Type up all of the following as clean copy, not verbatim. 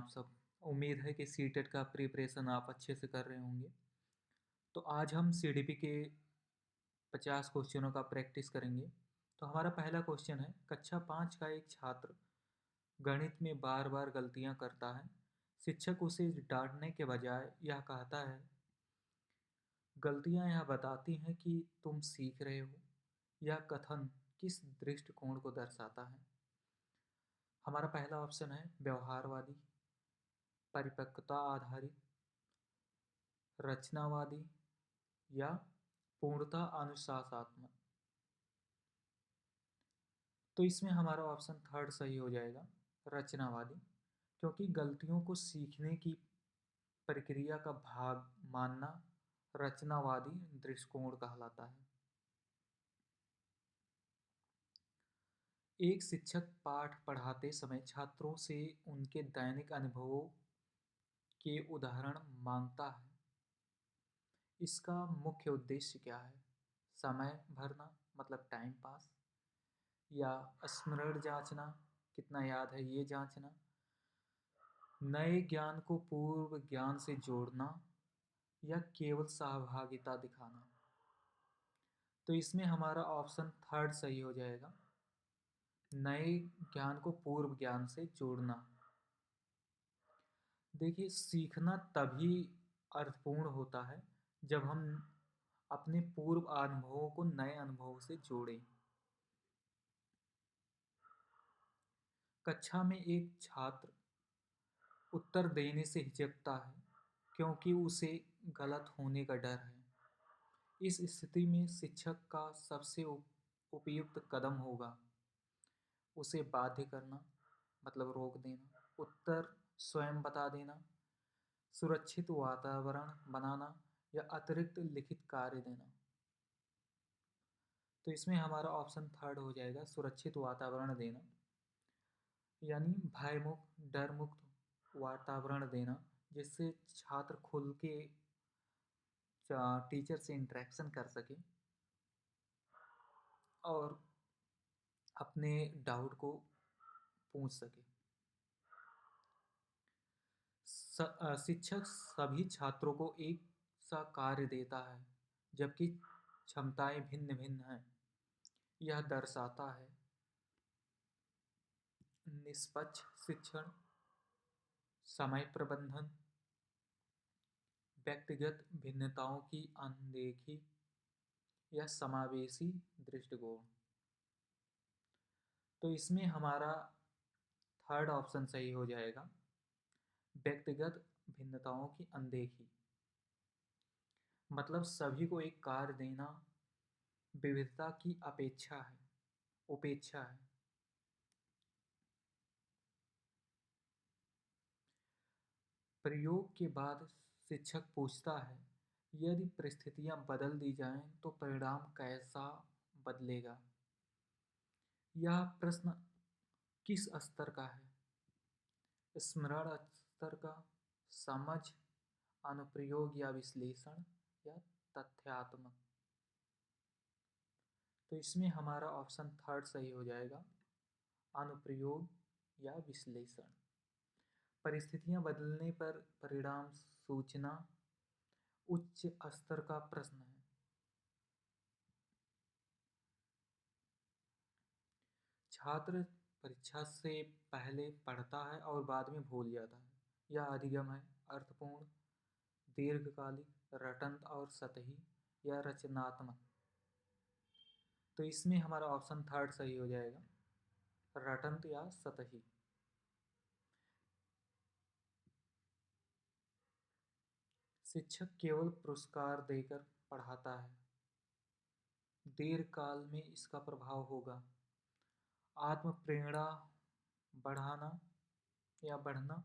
आप सब? उम्मीद है कि सीटेट का प्रिपरेशन आप अच्छे से कर रहे होंगे। तो आज हम सीडीपी के 50 क्वेश्चनों का प्रैक्टिस करेंगे। तो हमारा पहला क्वेश्चन है, कक्षा 5 का एक छात्र गणित में बार बार गलतियां करता है। शिक्षक उसे डांटने के बजाय यह कहता है, गलतियां यह बताती हैं कि तुम सीख रहे हो। यह कथन किस दृष्टिकोण को दर्शाता है? हमारा पहला ऑप्शन है व्यवहारवादी, परिपक्वता आधारित, रचनावादी या पूर्णतः अनुशासनात्मक। तो इसमें हमारा ऑप्शन थर्ड सही हो जाएगा, रचनावादी, क्योंकि गलतियों को सीखने की प्रक्रिया का भाग मानना रचनावादी दृष्टिकोण कहलाता है। एक शिक्षक पाठ पढ़ाते समय छात्रों से उनके दैनिक अनुभवों के उदाहरण मांगता है। इसका मुख्य उद्देश्य क्या है? समय भरना, मतलब टाइम पास, या स्मरण जांचना, कितना याद है ये जांचना, नए ज्ञान को पूर्व ज्ञान से जोड़ना, या केवल सहभागिता दिखाना। तो इसमें हमारा ऑप्शन थर्ड सही हो जाएगा, नए ज्ञान को पूर्व ज्ञान से जोड़ना। देखिए, सीखना तभी अर्थपूर्ण होता है जब हम अपने पूर्व अनुभवों को नए अनुभवों से जोड़ें। कक्षा में एक छात्र उत्तर देने से हिचकता है क्योंकि उसे गलत होने का डर है। इस स्थिति में शिक्षक का सबसे उपयुक्त कदम होगा उसे बाध्य करना, मतलब रोक देना, उत्तर स्वयं बता देना, सुरक्षित वातावरण बनाना, या अतिरिक्त लिखित कार्य देना। तो इसमें हमारा ऑप्शन थर्ड हो जाएगा, सुरक्षित वातावरण देना, यानी भयमुक्त, डर मुक्त वातावरण देना, जिससे छात्र खुल के टीचर से इंटरेक्शन कर सके और अपने डाउट को पूछ सके। शिक्षक सभी छात्रों को एक सा कार्य देता है जबकि क्षमताएं भिन्न भिन्न हैं। यह दर्शाता है निष्पक्ष शिक्षण, समय प्रबंधन, व्यक्तिगत भिन्नताओं की अनदेखी, या समावेशी दृष्टिकोण। तो इसमें हमारा थर्ड ऑप्शन सही हो जाएगा, व्यक्तिगत भिन्नताओं की अनदेखी। मतलब सभी को एक कार्य देना विविधता की उपेक्षा है। प्रयोग के बाद शिक्षक पूछता है, यदि परिस्थितियां बदल दी जाएं तो परिणाम कैसा बदलेगा? यह प्रश्न किस स्तर का है? स्मरण स्तर का, समझ, अनुप्रयोग या विश्लेषण, या तथ्यात्मक? तो इसमें हमारा ऑप्शन थर्ड सही हो जाएगा, अनुप्रयोग या विश्लेषण। परिस्थितियां बदलने पर परिणाम सूचना उच्च स्तर का प्रश्न है। छात्र परीक्षा से पहले पढ़ता है और बाद में भूल जाता है। यह अधिगम है, अर्थपूर्ण, दीर्घकालिक, रटंत और सतही, या रचनात्मक? तो इसमें हमारा ऑप्शन थर्ड सही हो जाएगा, रटंत या सतही। शिक्षक केवल पुरस्कार देकर पढ़ाता है। दीर्घकाल में इसका प्रभाव होगा आत्म प्रेरणा बढ़ाना या बढ़ना,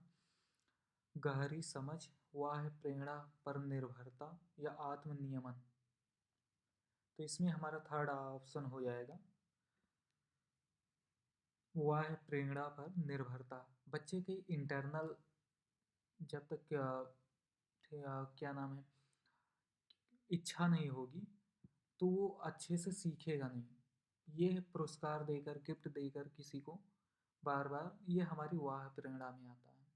गहरी समझ, बाह्य प्रेरणा पर निर्भरता, या आत्म नियमन? तो इसमें हमारा थर्ड ऑप्शन हो जाएगा, बाह्य प्रेरणा पर निर्भरता। बच्चे की इंटरनल जब तक क्या नाम है, इच्छा नहीं होगी तो वो अच्छे से सीखेगा नहीं। ये पुरस्कार देकर, गिफ्ट देकर किसी को बार बार, ये हमारी वाह प्रेरणा में आता है।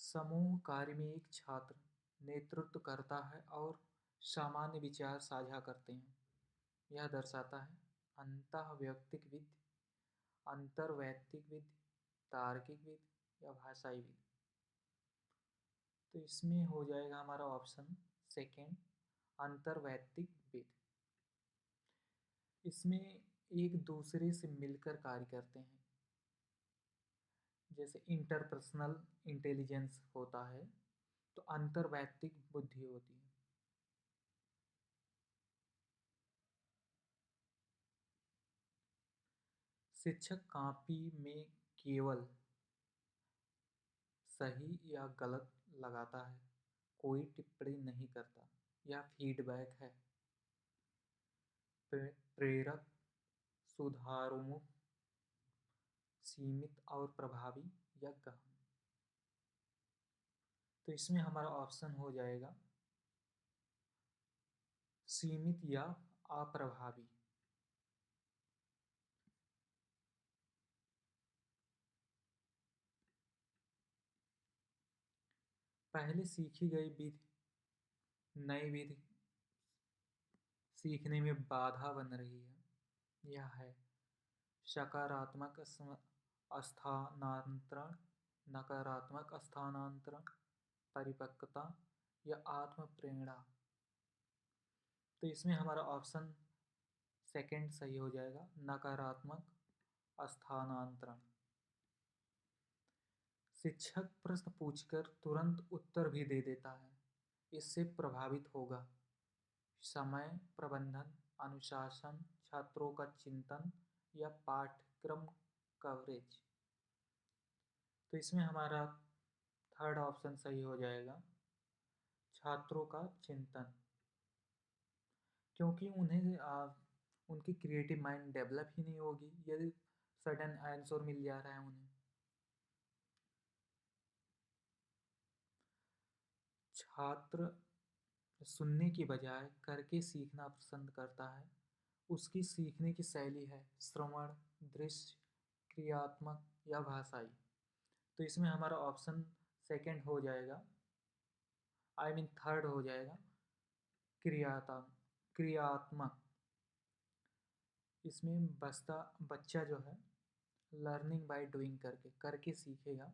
समूह कार्य में एक छात्र नेतृत्व करता है और सामान्य विचार साझा करते हैं। यह दर्शाता है अंतःव्यक्तिक विधि, अंतर्वैयक्तिक विधि, तार्किक विधि या भाषाई विधि। तो इसमें हो जाएगा हमारा ऑप्शन सेकेंड, अंतर्वैयक्तिक विधि। इसमें एक दूसरे से मिलकर कार्य करते हैं, जैसे इंटरपर्सनल इंटेलिजेंस होता है, तो अंतर्वैयक्तिक बुद्धि होती है। शिक्षक कॉपी में केवल सही या गलत लगाता है, कोई टिप्पणी नहीं करता। यह फीडबैक है। प्रेरक, सुधारोन्मुख, सीमित और प्रभावी या गहन। तो इसमें हमारा ऑप्शन हो जाएगा सीमित या अप्रभावी। पहले सीखी गई विधि नई विधि सीखने में बाधा बन रही है। यह है सकारात्मक स्थानांतरण, नकारात्मक स्थानांतरण, परिपक्वता या आत्म प्रेरणा। तो इसमें हमारा ऑप्शन सेकंड सही हो जाएगा, नकारात्मक स्थानांतरण। शिक्षक प्रश्न पूछकर तुरंत उत्तर भी दे देता है, इससे प्रभावित होगा समय प्रबंधन, अनुशासन, छात्रों का चिंतन या पाठ्यक्रम कवरेज। तो इसमें हमारा थर्ड ऑप्शन सही हो जाएगा, छात्रों का चिंतन। क्योंकि उन्हें उनकी क्रिएटिव माइंड डेवलप ही नहीं होगी यदि सडन आंसर मिल जा रहा है उन्हें। छात्र सुनने की बजाय करके सीखना पसंद करता है। उसकी सीखने की शैली है श्रवण, दृश्य, क्रियात्मक या भाषाई। तो इसमें हमारा ऑप्शन सेकंड हो जाएगा, आई मीन थर्ड हो जाएगा, क्रियात्मक। इसमें बच्चा जो है लर्निंग बाय डूइंग करके सीखेगा,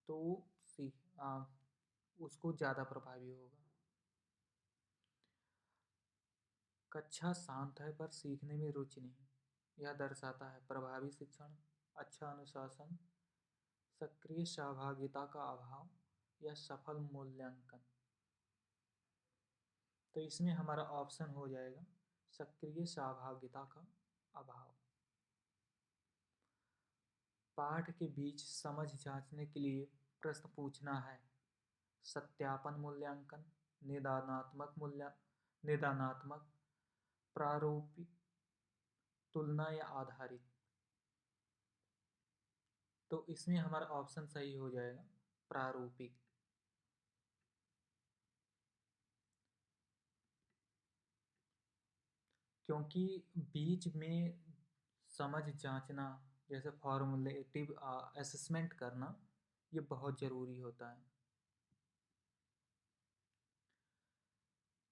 तो उसको ज़्यादा प्रभावी होगा। कक्षा शांत है पर सीखने में रुचि नहीं। यह दर्शाता है प्रभावी शिक्षण, अच्छा अनुशासन, सक्रिय सहभागिता का अभाव या सफल मूल्यांकन। तो इसमें हमारा ऑप्शन हो जाएगा सक्रिय सहभागिता का अभाव। पाठ के बीच समझ जांचने के लिए प्रश्न पूछना है, सत्यापन मूल्यांकन, निदानात्मक, प्रारूपिक, तुलना या आधारित। तो इसमें हमारा ऑप्शन सही हो जाएगा प्रारूपिक। क्योंकि बीच में समझ जांचना, जैसे फॉर्मुलेटिव असेसमेंट करना, ये बहुत ज़रूरी होता है।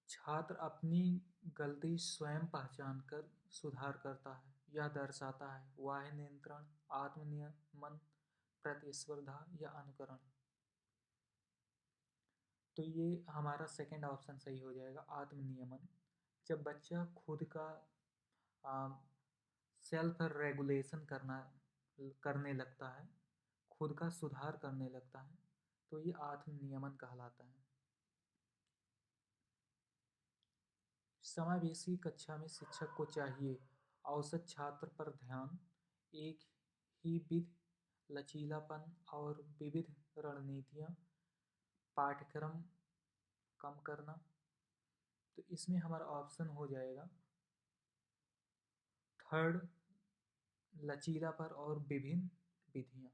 छात्र अपनी गलती स्वयं पहचान कर सुधार करता है। यह दर्शाता है बाह्य नियंत्रण, आत्मनियमन, प्रतिस्पर्धा या अनुकरण। तो ये हमारा सेकंड ऑप्शन सही हो जाएगा, आत्मनियमन। जब बच्चा खुद का सेल्फ रेगुलेशन करने लगता है, खुद का सुधार करने लगता है, तो ये आत्मनियमन कहलाता है। समावेशी कक्षा में शिक्षक को चाहिए औसत छात्र पर ध्यान, एक ही विधि, लचीलापन और विविध रणनीतियाँ, पाठ्यक्रम कम करना। तो इसमें हमारा ऑप्शन हो जाएगा थर्ड, लचीलापन और विभिन्न विधियाँ।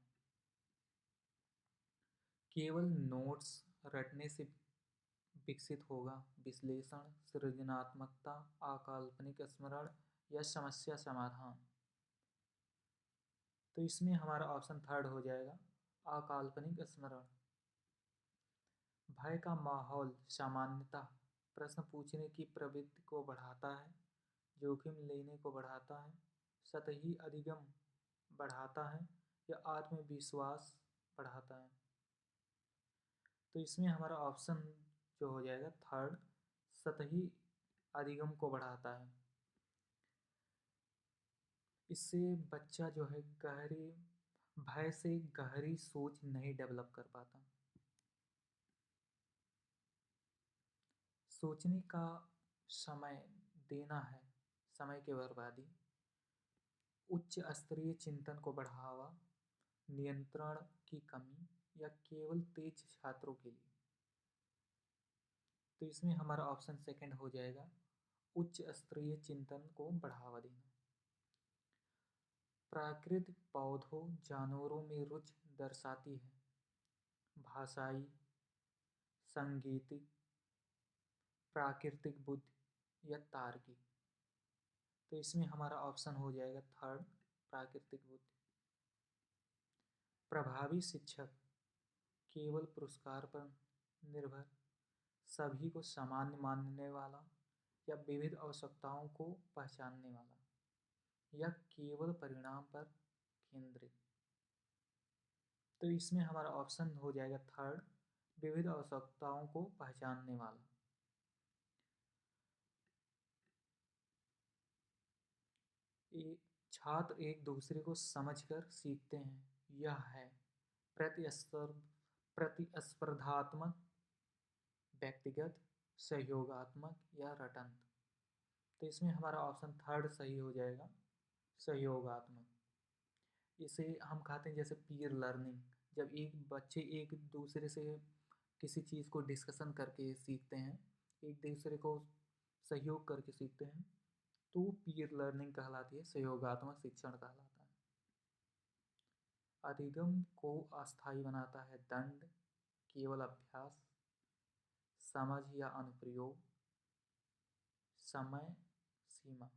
केवल नोट्स रटने से विकसित होगा विश्लेषण, सृजनात्मकता, अकाल्पनिक स्मरण या समस्या समाधान। तो इसमें हमारा ऑप्शन थर्ड हो जाएगा, अकाल्पनिक स्मरण। भय का माहौल सामान्यतः प्रश्न पूछने की प्रवृत्ति को बढ़ाता है, जोखिम लेने को बढ़ाता है, सतही अधिगम बढ़ाता है या आत्मविश्वास बढ़ाता है। तो इसमें हमारा ऑप्शन जो हो जाएगा थर्ड, सतही अधिगम को बढ़ाता है। इससे बच्चा जो है गहरी भय से गहरी सोच नहीं डेवलप कर पाता। सोचने का समय देना है, समय की बर्बादी, उच्च स्तरीय चिंतन को बढ़ावा, नियंत्रण की कमी या केवल तेज छात्रों के लिए। तो इसमें हमारा ऑप्शन सेकंड हो जाएगा, उच्च स्तरीय चिंतन को बढ़ावा देना। प्राकृतिक पौधों जानवरों में रुचि दर्शाती है, भाषाई, संगीतिक, प्राकृतिक बुद्धि या तार्किक। तो इसमें हमारा ऑप्शन हो जाएगा थर्ड, प्राकृतिक बुद्धि। प्रभावी शिक्षक केवल पुरस्कार पर निर्भर, सभी को सामान्य मानने वाला या विविध आवश्यकताओं को पहचानने वाला या केवल परिणाम पर केंद्रित। तो इसमें हमारा ऑप्शन हो जाएगा थर्ड, विविध आवश्यकताओं को पहचानने वाला। छात्र एक दूसरे को समझकर सीखते हैं, यह है प्रतिस्पर्धात्मक, व्यक्तिगत, सहयोगात्मक या रटंत। तो इसमें हमारा ऑप्शन थर्ड सही हो जाएगा, सहयोगात्मक। इसे हम कहते हैं जैसे पीयर लर्निंग, जब एक बच्चे एक दूसरे से किसी चीज़ को डिस्कशन करके सीखते हैं, एक दूसरे को सहयोग करके सीखते हैं, तो वो पीयर लर्निंग कहलाती है, सहयोगात्मक शिक्षण कहलाता है। अधिगम को अस्थायी बनाता है दंड, केवल अभ्यास, समझ या अनुप्रयोग, समय, सीमा।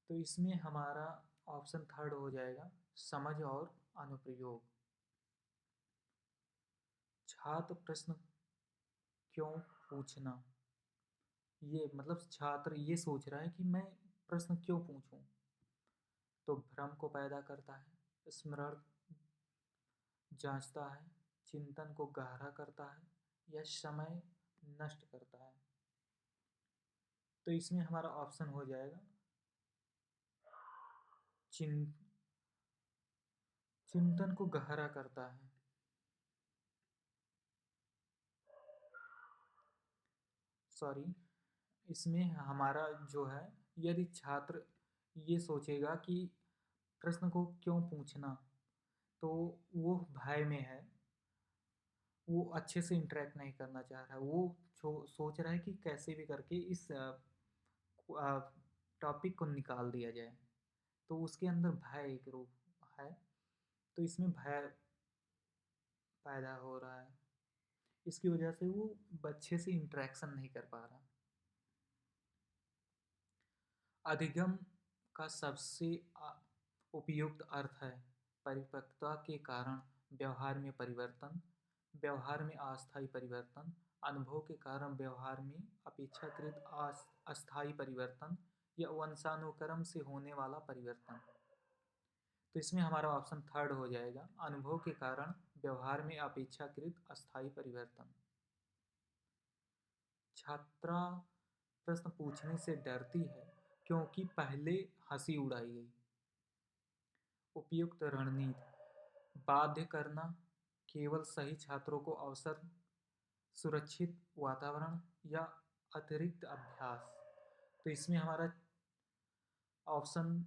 तो इसमें हमारा ऑप्शन थर्ड हो जाएगा, समझ और अनुप्रयोग। छात्र प्रश्न क्यों पूछना, ये मतलब छात्र ये सोच रहा है कि मैं प्रश्न क्यों पूछूं, तो भ्रम को पैदा करता है, स्मरण जांचता है, चिंतन को गहरा करता है या समय नष्ट करता है। तो इसमें हमारा ऑप्शन हो जाएगा चिंतन को गहरा करता है। सॉरी, इसमें हमारा जो है, यदि छात्र ये सोचेगा कि प्रश्न को क्यों पूछना, तो वो भय में है, वो अच्छे से इंटरेक्ट नहीं करना चाह रहा है, वो सोच रहा है कि कैसे भी करके इस टॉपिक को निकाल दिया जाए, तो उसके अंदर भय एक रूप है, तो इसमें भय पैदा हो रहा है, इसकी वजह से वो बच्चे से इंटरेक्शन नहीं कर पा रहा। अधिगम का सबसे उपयुक्त अर्थ है परिपक्वता के कारण व्यवहार में परिवर्तन, व्यवहार में अस्थायी परिवर्तन, अनुभव के कारण व्यवहार में अपेक्षाकृत अस्थायी परिवर्तन या वंशानुक्रम से होने वाला परिवर्तन। तो इसमें हमारा ऑप्शन थर्ड हो जाएगा, अनुभव के कारण व्यवहार में अपेक्षाकृत अस्थायी परिवर्तन। छात्रा प्रश्न पूछने से डरती है क्योंकि पहले हंसी उड़ाई गई। उपयुक्त रणनीति, बाध्य करना, केवल सही छात्रों को अवसर, सुरक्षित वातावरण या अतिरिक्त अभ्यास। तो इसमें हमारा ऑप्शन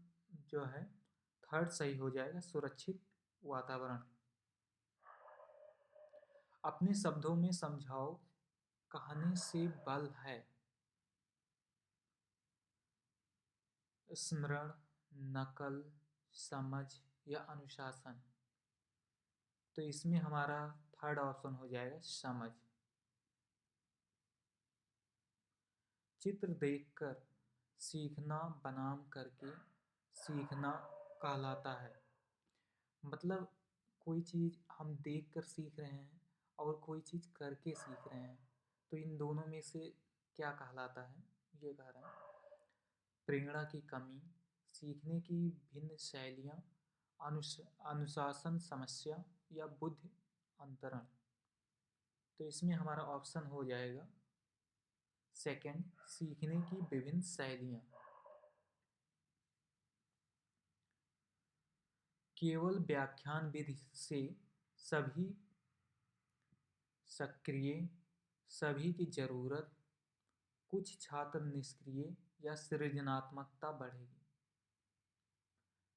जो है थर्ड सही हो जाएगा, सुरक्षित वातावरण। अपने शब्दों में समझाओ, कहने से बल है, स्मरण, नकल, समझ या अनुशासन। तो इसमें हमारा थर्ड ऑप्शन हो जाएगा, समझ। चित्र देखकर सीखना बनाम करके सीखना कहलाता है। मतलब कोई चीज़ हम देख कर सीख रहे हैं और कोई चीज़ करके सीख रहे हैं, तो इन दोनों में से क्या कहलाता है? ये कह रहा है प्रेरणा की कमी, सीखने की भिन्न शैलियाँ, अनुस अनुशासन समस्या या बुद्धि अंतरण। तो इसमें हमारा ऑप्शन हो जाएगा सेकंड, सीखने की विभिन्न शैलियाँ। केवल व्याख्यान विधि से सभी सक्रिय, सभी की जरूरत, कुछ छात्र निष्क्रिय या सृजनात्मकता बढ़ेगी।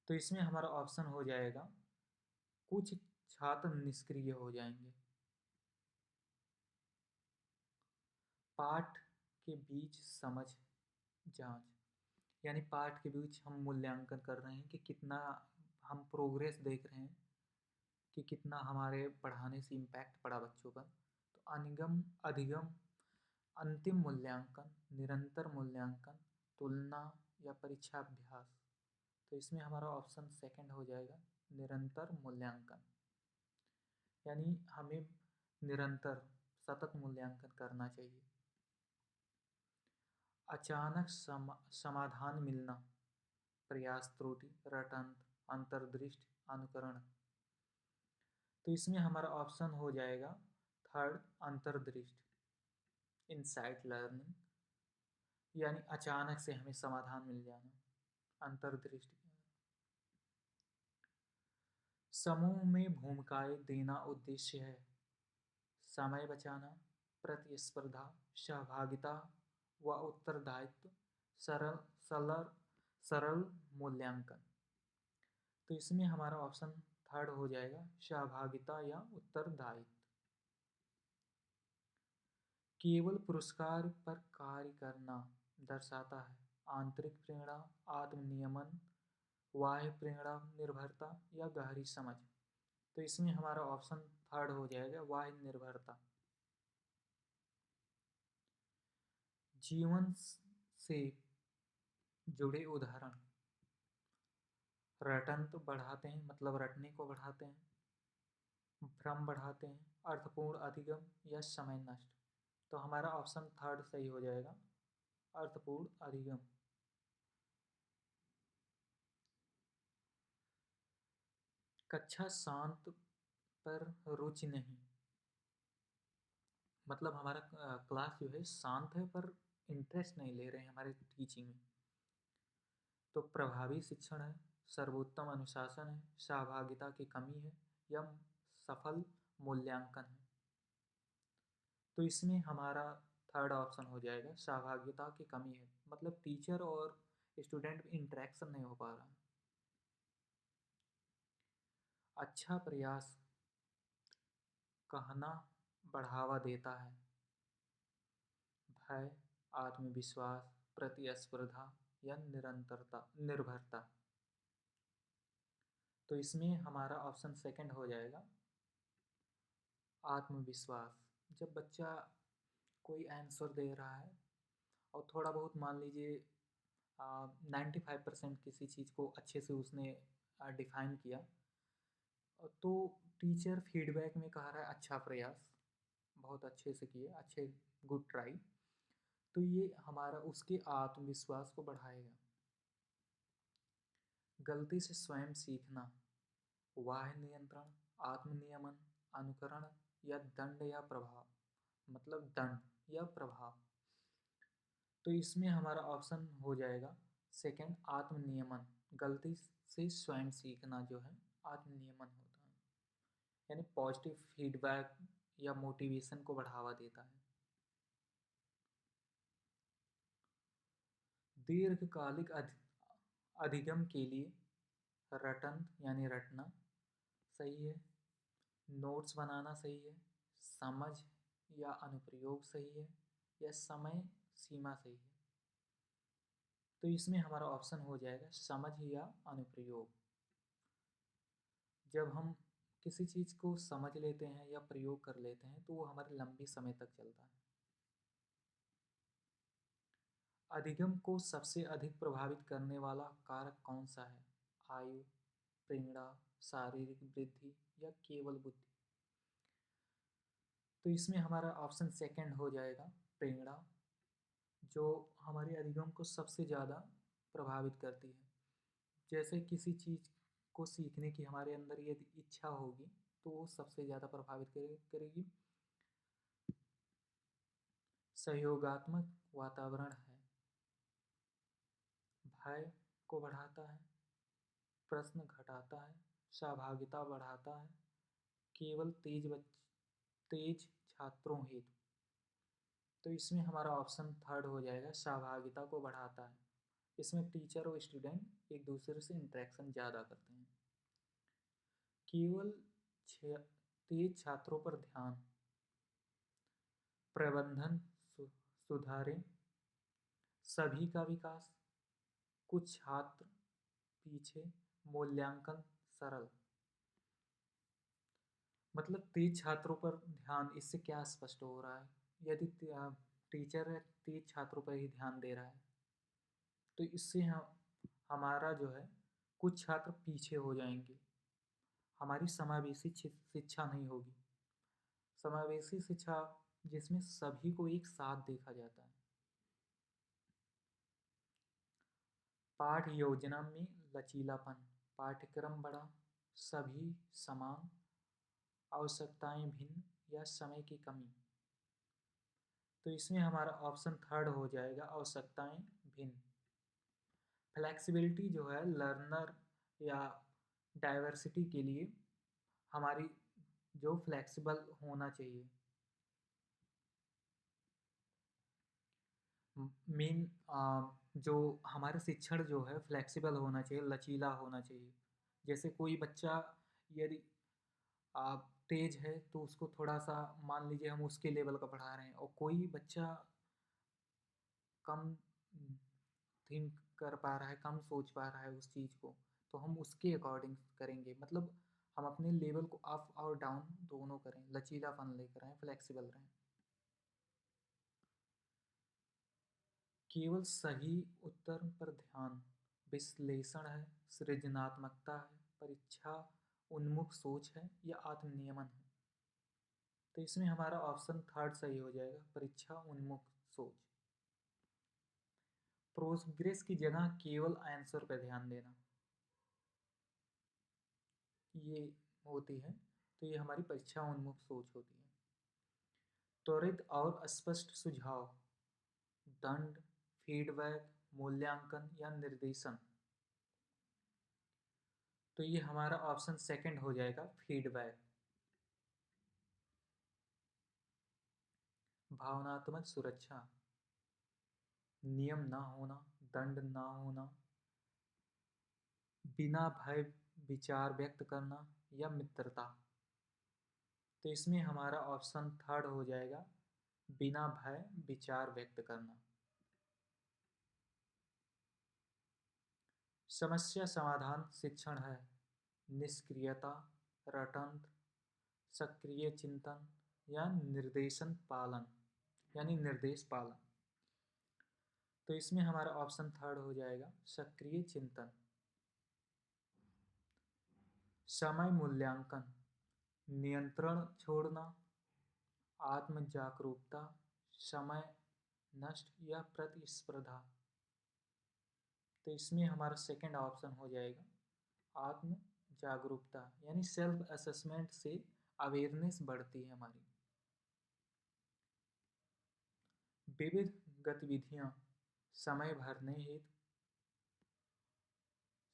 तो इसमें हमारा ऑप्शन हो जाएगा कुछ छात्र निष्क्रिय हो जाएंगे। पाठ के बीच समझ जांच, यानी पाठ के बीच हम मूल्यांकन कर रहे हैं कि कितना हम प्रोग्रेस देख रहे हैं कि कितना हमारे पढ़ाने से इम्पैक्ट पड़ा बच्चों पर। तो अनिगम, अधिगम, अंतिम मूल्यांकन, निरंतर मूल्यांकन, तुलना या परीक्षाभ्यास। तो इसमें हमारा ऑप्शन सेकंड हो जाएगा निरंतर मूल्यांकन, यानी हमें निरंतर सतत मूल्यांकन करना चाहिए। अचानक समाधान मिलना, प्रयास त्रुटि, रटंत, अंतर्दृष्टि, अनुकरण। तो इसमें हमारा ऑप्शन हो जाएगा थर्ड, अंतर्दृष्टि, इनसाइट लर्निंग, यानी अचानक से हमें समाधान मिल जाना, अंतर्दृष्टि। समूह में भूमिकाएं देना उद्देश्य है, समय बचाना, प्रतिस्पर्धा, सहभागिता व उत्तरदायित्व, सरल सरल सरल मूल्यांकन। तो इसमें हमारा ऑप्शन थर्ड हो जाएगा सहभागिता या उत्तरदायित्व। केवल पुरस्कार पर कार्य करना दर्शाता है आंतरिक प्रेरणा, आत्मनियमन, बाह्य प्रेरणा, निर्भरता या गहरी समझ। तो इसमें हमारा ऑप्शन थर्ड हो जाएगा बाह्य निर्भरता। जीवन से जुड़े उदाहरण, रटंत बढ़ाते हैं, मतलब रटने को बढ़ाते हैं, भ्रम बढ़ाते हैं, अर्थपूर्ण अधिगम या समय नष्ट। तो हमारा ऑप्शन थर्ड सही हो जाएगा, अर्थपूर्ण अधिगम। कक्षा शांत पर रुचि नहीं, मतलब हमारा क्लास जो है शांत है पर इंटरेस्ट नहीं ले रहे हैं हमारे टीचिंग में। तो प्रभावी शिक्षण है, सर्वोत्तम अनुशासन है, सहभागिता की कमी है या सफल मूल्यांकन है। तो इसमें हमारा थर्ड ऑप्शन हो जाएगा सहभागिता की कमी है, मतलब टीचर और स्टूडेंट में इंटरेक्शन नहीं हो पा रहा है। अच्छा प्रयास कहना बढ़ावा देता है, भय, आत्मविश्वास, प्रतिस्पर्धा या निरंतरता, निर्भरता। तो इसमें हमारा ऑप्शन सेकंड हो जाएगा आत्मविश्वास। जब बच्चा कोई आंसर दे रहा है और थोड़ा बहुत मान लीजिए 95% किसी चीज़ को अच्छे से उसने डिफाइन किया, तो टीचर फीडबैक में कह रहा है अच्छा प्रयास, बहुत अच्छे से किए, अच्छे, गुड ट्राई। तो ये हमारा उसके आत्मविश्वास को बढ़ाएगा। गलती से स्वयं सीखना, बाह्य नियंत्रण, आत्मनियमन, अनुकरण या दंड या प्रभाव, मतलब दंड या प्रभाव। तो इसमें हमारा ऑप्शन हो जाएगा सेकंड, आत्मनियमन। गलती से स्वयं सीखना जो है आत्मनियमन होता है, यानी पॉजिटिव फीडबैक या मोटिवेशन को बढ़ावा देता है। दीर्घकालिक अधिगम के लिए रटन यानी रटना सही है, नोट्स बनाना सही है, समझ या अनुप्रयोग सही है या समय सीमा सही है। तो इसमें हमारा ऑप्शन हो जाएगा समझ या अनुप्रयोग। जब हम किसी चीज़ को समझ लेते हैं या प्रयोग कर लेते हैं तो वो हमारे लंबे समय तक चलता है। अधिगम को सबसे अधिक प्रभावित करने वाला कारक कौन सा है? आयु, प्रेरणा, शारीरिक वृद्धि या तो इसमें हमारा ऑप्शन सेकंड हो जाएगा, प्रेरणा, जो हमारे अधिगम को सबसे ज़्यादा प्रभावित करती है। जैसे किसी चीज़ को सीखने की हमारे अंदर यदि इच्छा होगी तो वो सबसे ज़्यादा प्रभावित करेगी। सहयोगात्मक वातावरण है, भय को बढ़ाता है, प्रश्न घटाता है, सहभागिता बढ़ाता है, केवल तेज छात्रों हेतु। तो इसमें हमारा ऑप्शन थर्ड हो जाएगा, सहभागिता को बढ़ाता है। इसमें टीचर और स्टूडेंट एक दूसरे से इंटरेक्शन ज़्यादा करते हैं। केवल तेज छात्रों पर ध्यान, प्रबंधन सुधारें, सभी का विकास, कुछ छात्र पीछे, मूल्यांकन सरल। मतलब तेज छात्रों पर ध्यान, इससे क्या स्पष्ट हो रहा है? यदि टीचर तेज छात्रों पर ही ध्यान दे रहा है तो इससे हमारा जो है कुछ छात्र पीछे हो जाएंगे, हमारी समावेशी शिक्षा नहीं होगी। समावेशी शिक्षा जिसमें सभी को एक साथ देखा जाता है। पाठ योजना में लचीलापन, पाठ्यक्रम बड़ा, सभी समान, आवश्यकताएं भिन्न या समय की कमी। तो इसमें हमारा ऑप्शन थर्ड हो जाएगा, आवश्यकताएं भिन्न। फ्लेक्सिबिलिटी जो है लर्नर या डाइवर्सिटी के लिए हमारी जो फ्लेक्सिबल होना चाहिए। मेन जो हमारा शिक्षण जो है फ्लेक्सिबल होना चाहिए, लचीला होना चाहिए। जैसे कोई बच्चा यदि तेज है तो उसको थोड़ा सा, मान लीजिए हम उसके लेवल का पढ़ा रहे हैं, और कोई बच्चा कम थिंक कर पा रहा है, कम सोच पा रहा है उस चीज़ को, तो हम उसके अकॉर्डिंग करेंगे। मतलब हम अपने लेवल को अप और डाउन दोनों करें, लचीलापन लेकर आएँ, फ्लेक्सिबल रहें। केवल सही उत्तर पर ध्यान, विश्लेषण है, सृजनात्मकता है, परीक्षा उन्मुख सोच है या आत्मनियमन है। तो इसमें हमारा ऑप्शन थर्ड सही हो जाएगा, परीक्षा उन्मुख सोच। प्रोग्रेस की जगह केवल आंसर पर ध्यान देना, ये होती है। तो ये हमारी परीक्षा उन्मुख सोच होती है। त्वरित और स्पष्ट सुझाव, दंड, फीडबैक, मूल्यांकन या निर्देशन। तो ये हमारा ऑप्शन सेकंड हो जाएगा, फीडबैक। भावनात्मक सुरक्षा, नियम ना होना, दंड ना होना, बिना भय विचार व्यक्त करना या मित्रता। तो इसमें हमारा ऑप्शन थर्ड हो जाएगा, बिना भय विचार व्यक्त करना। समस्या समाधान शिक्षण है, निष्क्रियता, रटंत्र, सक्रिय चिंतन या निर्देशन पालन, यानी निर्देश पालन। तो इसमें हमारा ऑप्शन थर्ड हो जाएगा, सक्रिय चिंतन। समय मूल्यांकन, नियंत्रण छोड़ना, आत्म जागरूकता, समय नष्ट या प्रतिस्पर्धा। तो इसमें हमारा सेकंड ऑप्शन हो जाएगा, आत्म जागरूकता, यानी सेल्फ असेसमेंट से अवेयरनेस बढ़ती है हमारी। विविध गतिविधियां, समय भरने हेतु,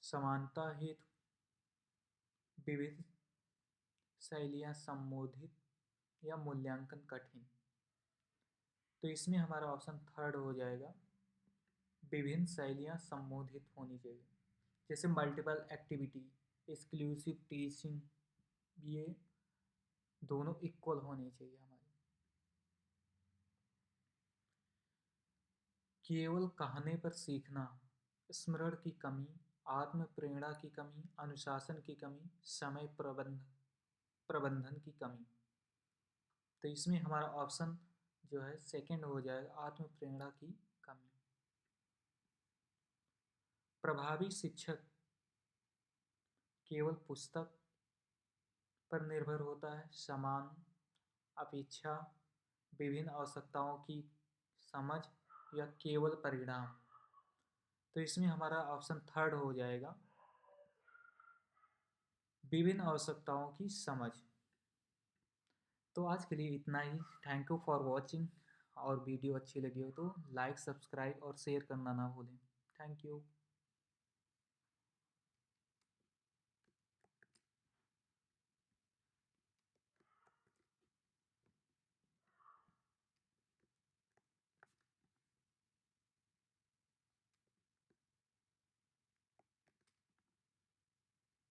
समानता हेतु, विविध शैलियां संबोधित या मूल्यांकन कठिन। तो इसमें हमारा ऑप्शन थर्ड हो जाएगा, विभिन्न शैलियां संबोधित होनी चाहिए। जैसे मल्टीपल एक्टिविटी, एक्सक्लूसिव टीचिंग, ये दोनों इक्वल होनी चाहिए हमारी। केवल कहने पर सीखना, स्मरण की कमी, आत्म प्रेरणा की कमी, अनुशासन की कमी, समय प्रबंधन की कमी। तो इसमें हमारा ऑप्शन जो है सेकंड हो जाएगा, आत्म प्रेरणा की कमी। प्रभावी शिक्षक केवल पुस्तक पर निर्भर होता है, समान अपेक्षा, विभिन्न आवश्यकताओं की समझ या केवल परिणाम। तो इसमें हमारा ऑप्शन थर्ड हो जाएगा, विभिन्न आवश्यकताओं की समझ। तो आज के लिए इतना ही। Thank you for watching. और वीडियो अच्छी लगी हो तो लाइक, सब्सक्राइब और शेयर करना ना भूलें। Thank you.